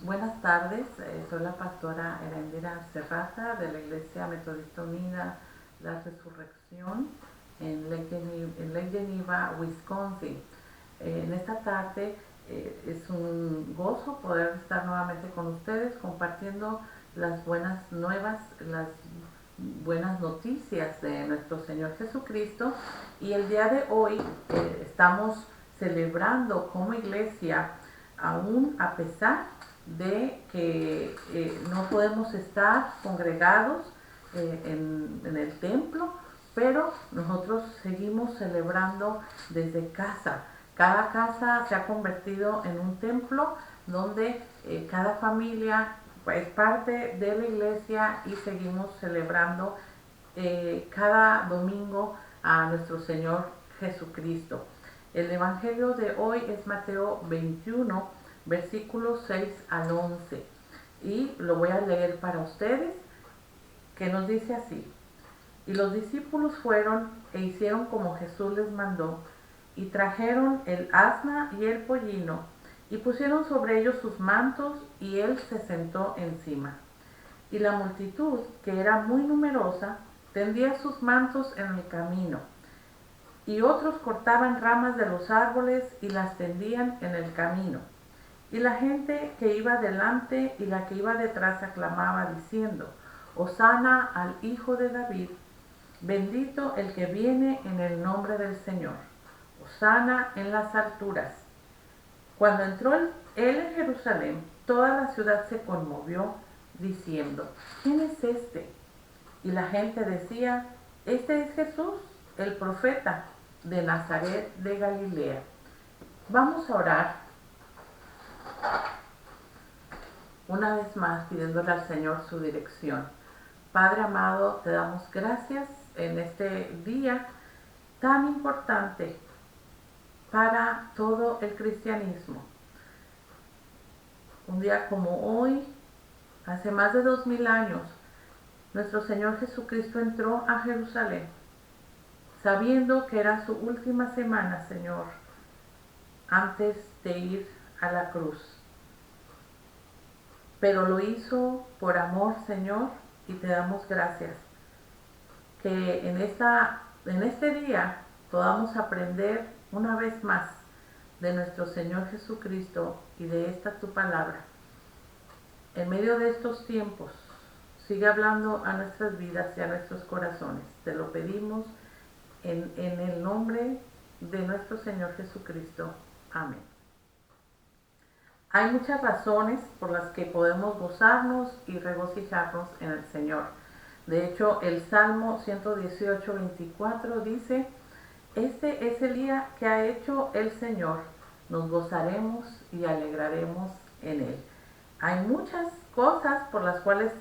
Buenas tardes, soy la pastora Erendira Serrata de la Iglesia Metodista Unida La Resurrección en Lake Geneva, Wisconsin. En esta tarde es un gozo poder estar nuevamente con ustedes compartiendo las buenas nuevas, las buenas noticias de nuestro Señor Jesucristo. Y el día de hoy estamos celebrando como iglesia, aún a pesar de que no podemos estar congregados en el templo, pero nosotros seguimos celebrando desde casa. Cada casa se ha convertido en un templo donde cada familia es parte de la iglesia y seguimos celebrando cada domingo a nuestro Señor Jesucristo. El Evangelio de hoy es Mateo 21, versículos 6 al 11. Y lo voy a leer para ustedes, que nos dice así. Y los discípulos fueron e hicieron como Jesús les mandó, y trajeron el asna y el pollino, y pusieron sobre ellos sus mantos, y él se sentó encima. Y la multitud, que era muy numerosa, tendía sus mantos en el camino, y otros cortaban ramas de los árboles y las tendían en el camino. Y la gente que iba delante y la que iba detrás aclamaba diciendo: Hosana al Hijo de David, bendito el que viene en el nombre del Señor, Hosana en las alturas. Cuando entró él en Jerusalén, toda la ciudad se conmovió, diciendo: ¿Quién es este? Y la gente decía: Este es Jesús, el profeta de Nazaret de Galilea. Vamos a orar una vez más pidiéndole al Señor su dirección. Padre amado, te damos gracias en este día tan importante para todo el cristianismo. Un día como hoy, hace más de 2000 años, nuestro Señor Jesucristo entró a Jerusalén, sabiendo que era su última semana, Señor, antes de ir a la cruz. Pero lo hizo por amor, Señor, y te damos gracias. Que en este día podamos aprender una vez más de nuestro Señor Jesucristo y de esta tu palabra. En medio de estos tiempos, sigue hablando a nuestras vidas y a nuestros corazones. Te lo pedimos en el nombre de nuestro Señor Jesucristo. Amén. Hay muchas razones por las que podemos gozarnos y regocijarnos en el Señor. De hecho, el Salmo 118, 24 dice: Este es el día que ha hecho el Señor, nos gozaremos y alegraremos en él. Hay muchas cosas por las cuales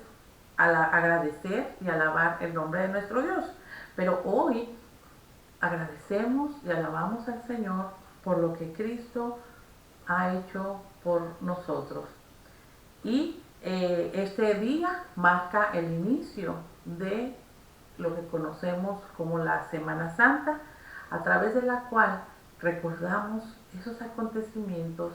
agradecer y alabar el nombre de nuestro Dios, pero hoy agradecemos y alabamos al Señor por lo que Cristo ha hecho por nosotros. Y este día marca el inicio de lo que conocemos como la Semana Santa, a través de la cual recordamos esos acontecimientos,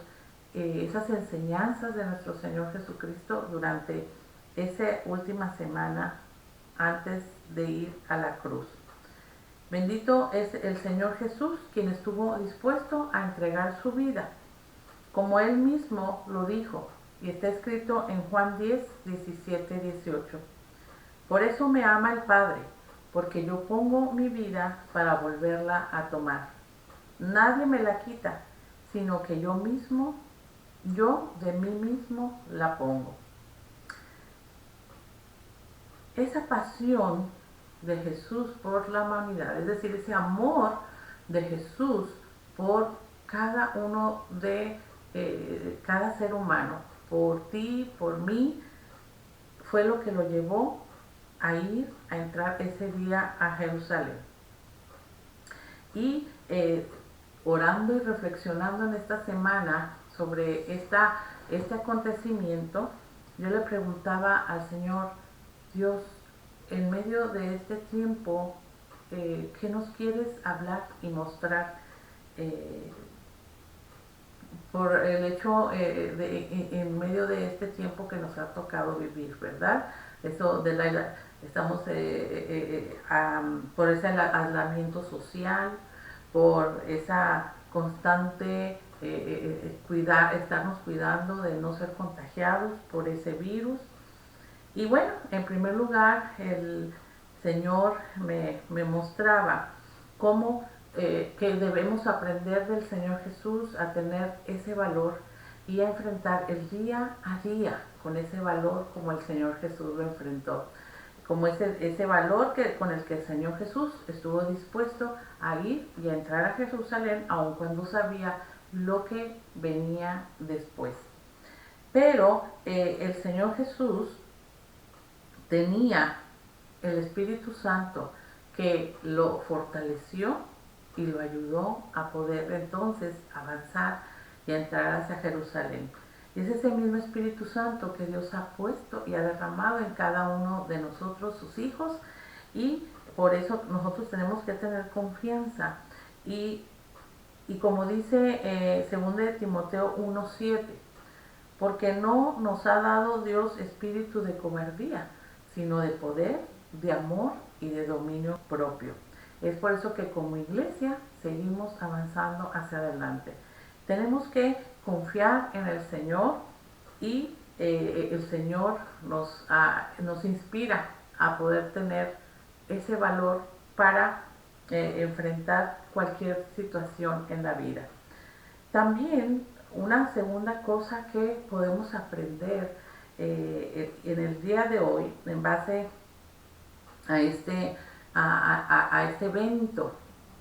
esas enseñanzas de nuestro Señor Jesucristo durante esa última semana antes de ir a la cruz. Bendito es el Señor Jesús, quien estuvo dispuesto a entregar su vida, como Él mismo lo dijo, y está escrito en Juan 10, 17, 18. Por eso me ama el Padre, porque yo pongo mi vida para volverla a tomar. Nadie me la quita, sino que yo de mí mismo la pongo. Esa pasión de Jesús por la humanidad, es decir, ese amor de Jesús por cada uno de cada ser humano, por ti, por mí, fue lo que lo llevó a entrar ese día a Jerusalén. Y orando y reflexionando en esta semana sobre este acontecimiento, yo le preguntaba al Señor: Dios, en medio de este tiempo, ¿qué nos quieres hablar y mostrar por el hecho en medio de este tiempo que nos ha tocado vivir, ¿verdad? Eso de estamos por ese aislamiento social, por esa constante estarnos cuidando de no ser contagiados por ese virus. Y bueno, en primer lugar, el Señor me mostraba cómo que debemos aprender del Señor Jesús a tener ese valor y a enfrentar el día a día con ese valor como el Señor Jesús lo enfrentó. Como ese valor con el que el Señor Jesús estuvo dispuesto a ir y a entrar a Jerusalén, aun cuando sabía lo que venía después. Pero el Señor Jesús tenía el Espíritu Santo que lo fortaleció y lo ayudó a poder entonces avanzar y a entrar hacia Jerusalén. Y es ese mismo Espíritu Santo que Dios ha puesto y ha derramado en cada uno de nosotros, sus hijos, y por eso nosotros tenemos que tener confianza. Y como dice 2 de Timoteo 1:7, porque no nos ha dado Dios espíritu de cobardía, sino de poder, de amor y de dominio propio. Es por eso que como iglesia seguimos avanzando hacia adelante. Tenemos que confiar en el Señor y el Señor nos inspira a poder tener ese valor para enfrentar cualquier situación en la vida. También una segunda cosa que podemos aprender en el día de hoy, en base a este evento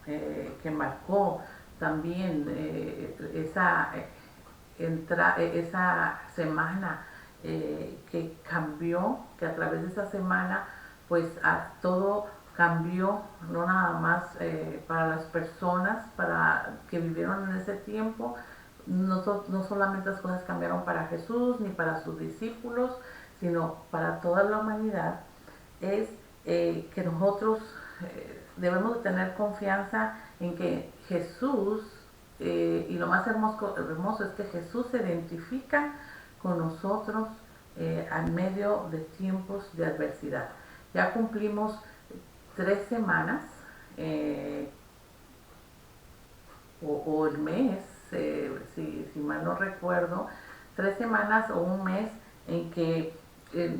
que marcó también esa semana que cambió, que a través de esa semana pues todo cambió, no nada más para las personas que vivieron en ese tiempo, no solamente las cosas cambiaron para Jesús ni para sus discípulos, sino para toda la humanidad. Es que nosotros debemos de tener confianza en que Jesús, y lo más hermoso es que Jesús se identifica con nosotros en medio de tiempos de adversidad. Ya cumplimos 3 semanas o el mes, si mal no recuerdo, 3 semanas o un mes en que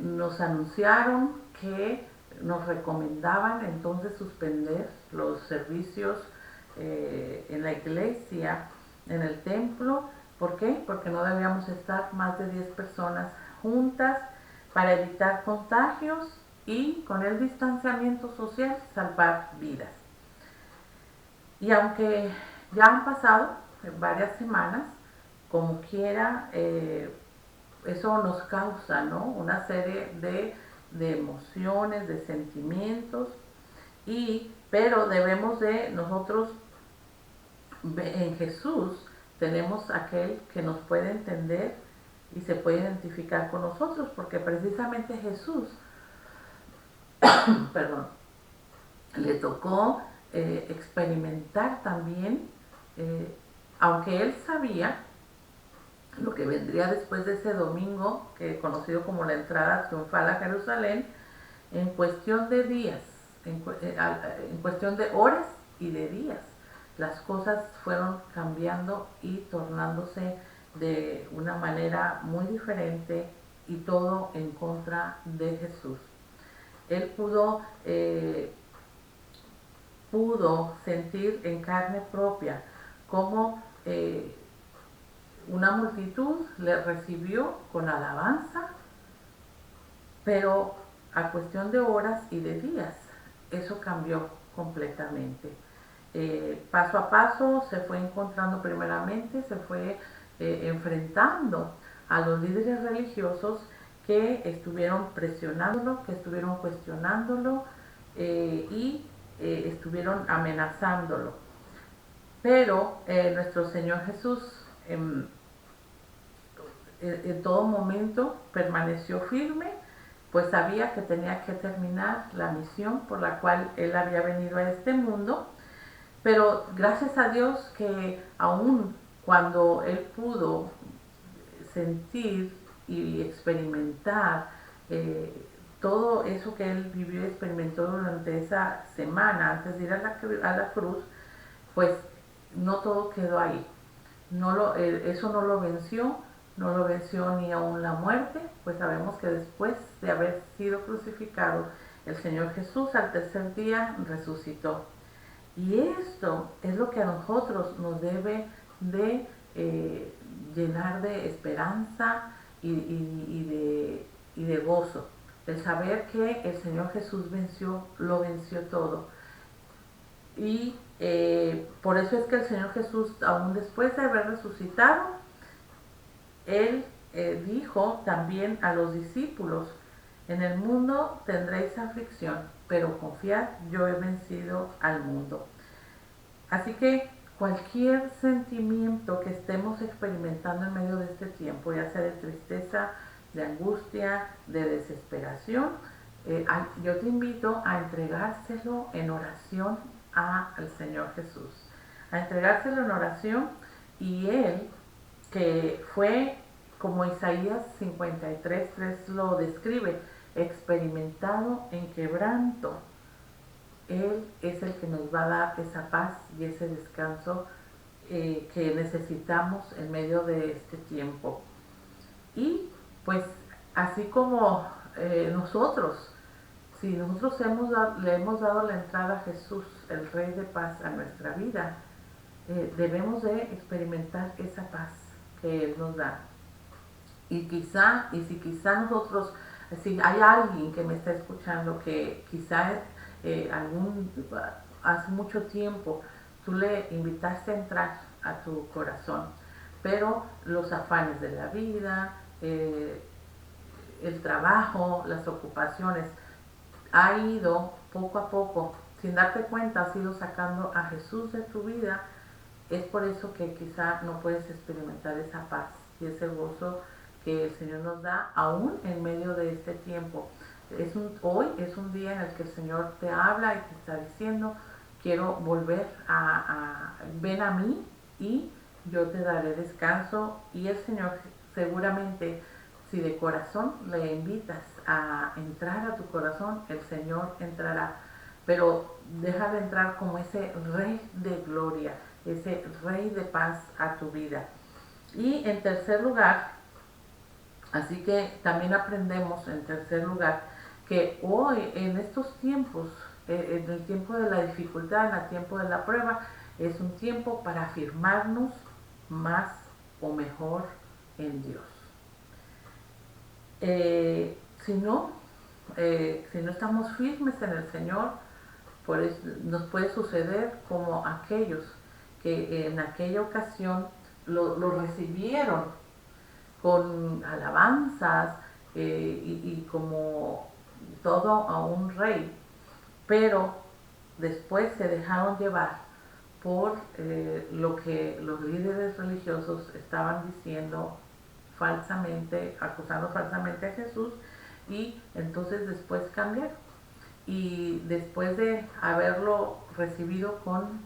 nos anunciaron que nos recomendaban entonces suspender los servicios en la iglesia, en el templo. ¿Por qué? Porque no debíamos estar más de 10 personas juntas para evitar contagios y con el distanciamiento social salvar vidas. Y aunque ya han pasado varias semanas, como quiera, eso nos causa, ¿no?, una serie de emociones, de sentimientos, pero debemos de nosotros, en Jesús tenemos aquel que nos puede entender y se puede identificar con nosotros, porque precisamente Jesús perdón, le tocó experimentar también, aunque él sabía lo que vendría después de ese domingo, conocido como la entrada triunfal a Jerusalén, en cuestión de días, en cuestión de horas y de días, las cosas fueron cambiando y tornándose de una manera muy diferente, y todo en contra de Jesús. Él pudo sentir en carne propia cómo una multitud le recibió con alabanza, pero a cuestión de horas y de días, eso cambió completamente. Paso a paso se fue encontrando, primeramente se fue enfrentando a los líderes religiosos que estuvieron presionándolo, que estuvieron cuestionándolo y estuvieron amenazándolo. Pero nuestro Señor Jesús en todo momento permaneció firme, pues sabía que tenía que terminar la misión por la cual Él había venido a este mundo. Pero gracias a Dios que aún cuando él pudo sentir y experimentar todo eso que él vivió y experimentó durante esa semana antes de ir a la cruz, pues no todo quedó ahí. Eso no lo venció ni aún la muerte, pues sabemos que después de haber sido crucificado, el Señor Jesús al tercer día resucitó. Y esto es lo que a nosotros nos debe de llenar de esperanza y de gozo. El saber que el Señor Jesús lo venció todo. Y por eso es que el Señor Jesús, aún después de haber resucitado, Él dijo también a los discípulos, en el mundo tendréis aflicción, pero confiad, yo he vencido al mundo. Así que cualquier sentimiento que estemos experimentando en medio de este tiempo, ya sea de tristeza, de angustia, de desesperación, yo te invito a entregárselo en oración al Señor Jesús, a entregárselo en oración, y Él, que fue, como Isaías 53:3 lo describe, experimentado en quebranto, Él es el que nos va a dar esa paz y ese descanso que necesitamos en medio de este tiempo. Y pues así como nosotros, si nosotros le hemos dado la entrada a Jesús, el Rey de Paz, a nuestra vida, debemos de experimentar esa paz que Él nos da. Y si quizá nosotros, si hay alguien que me está escuchando que quizá hace mucho tiempo tú le invitaste a entrar a tu corazón, pero los afanes de la vida, el trabajo, las ocupaciones, ha ido poco a poco, sin darte cuenta, has ido sacando a Jesús de tu vida. Es por eso que quizá no puedes experimentar esa paz y ese gozo que el Señor nos da aún en medio de este tiempo. Hoy es un día en el que el Señor te habla y te está diciendo, quiero volver ven a mí y yo te daré descanso. Y el Señor seguramente, si de corazón le invitas a entrar a tu corazón, el Señor entrará. Pero deja de entrar como ese Rey de gloria, ese Rey de paz a tu vida. Y en tercer lugar, así que también aprendemos en tercer lugar que hoy, en estos tiempos, en el tiempo de la dificultad, en el tiempo de la prueba, es un tiempo para afirmarnos más o mejor en Dios. Si no estamos firmes en el Señor, pues nos puede suceder como aquellos que en aquella ocasión lo recibieron con alabanzas y como todo a un rey, pero después se dejaron llevar por lo que los líderes religiosos estaban diciendo falsamente, acusando falsamente a Jesús, y entonces después cambiaron. Y después de haberlo recibido con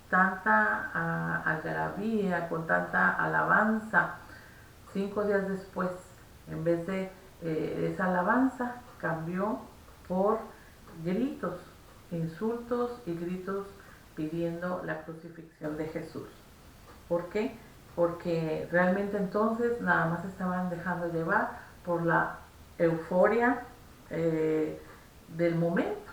tanta algarabía, con tanta alabanza, 5 días después, en vez de esa alabanza, cambió por gritos, insultos y gritos pidiendo la crucifixión de Jesús. ¿Por qué? Porque realmente entonces nada más estaban dejando llevar por la euforia del momento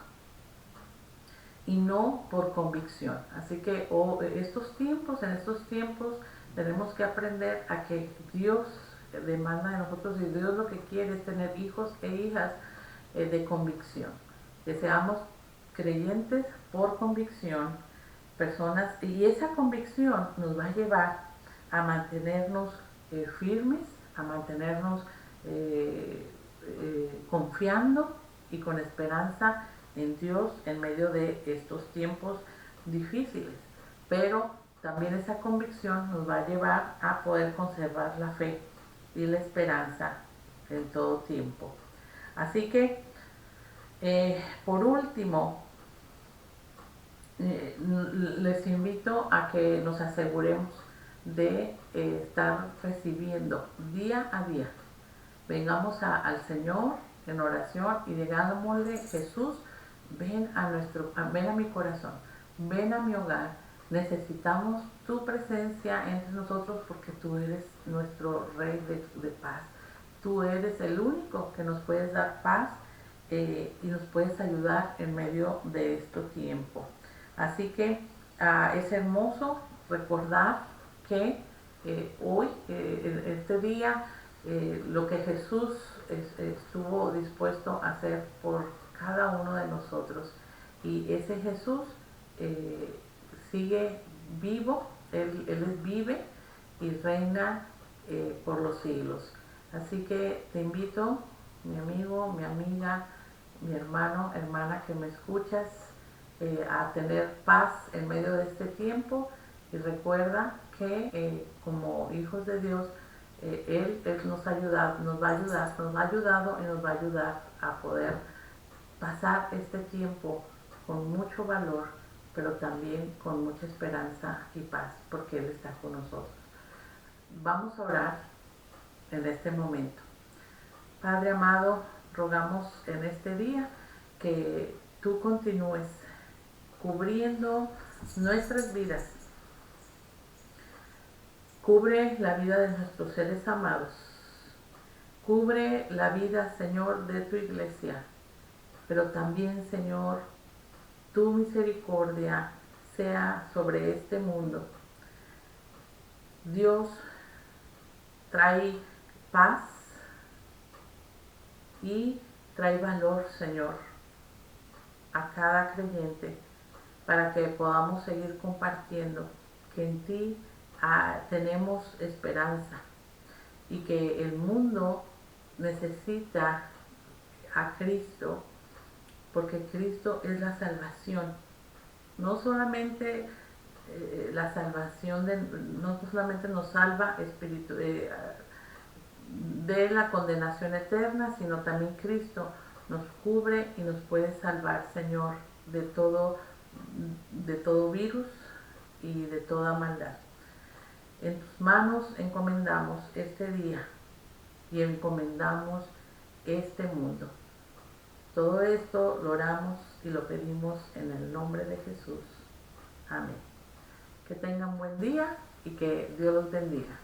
y no por convicción. Así que en estos tiempos tenemos que aprender a que Dios demanda de nosotros, y Dios lo que quiere es tener hijos e hijas de convicción, que seamos creyentes por convicción, personas, y esa convicción nos va a llevar a mantenernos firmes, a mantenernos confiando y con esperanza en Dios en medio de estos tiempos difíciles. Pero también esa convicción nos va a llevar a poder conservar la fe y la esperanza en todo tiempo. Así que, por último, les invito a que nos aseguremos de estar recibiendo día a día. Vengamos al Señor en oración y digámosle: Jesús, ven a mi corazón, ven a mi hogar. Necesitamos tu presencia entre nosotros porque tú eres nuestro Rey de paz. Tú eres el único que nos puedes dar paz y nos puedes ayudar en medio de este tiempo. Así que es hermoso recordar que hoy, este día, lo que Jesús estuvo dispuesto a hacer por cada uno de nosotros. Y ese Jesús sigue vivo, Él vive y reina por los siglos. Así que te invito, mi amigo, mi amiga, mi hermano, hermana que me escuchas, a tener paz en medio de este tiempo. Y recuerda que como hijos de Dios, Él nos va a ayudar, nos ha ayudado y nos va a ayudar a poder pasar este tiempo con mucho valor, pero también con mucha esperanza y paz, porque Él está con nosotros. Vamos a orar en este momento. Padre amado, rogamos en este día que tú continúes cubriendo nuestras vidas. Cubre la vida de nuestros seres amados. Cubre la vida, Señor, de tu iglesia. Pero también, Señor, tu misericordia sea sobre este mundo. Dios, trae paz y trae valor, Señor, a cada creyente, para que podamos seguir compartiendo que en ti tenemos esperanza y que el mundo necesita a Cristo, porque Cristo es la salvación. No solamente la salvación no solamente nos salva de la condenación eterna, sino también Cristo nos cubre y nos puede salvar, Señor, de todo virus y de toda maldad. En tus manos encomendamos este día y encomendamos este mundo. Todo esto lo oramos y lo pedimos en el nombre de Jesús. Amén. Que tengan buen día y que Dios los bendiga.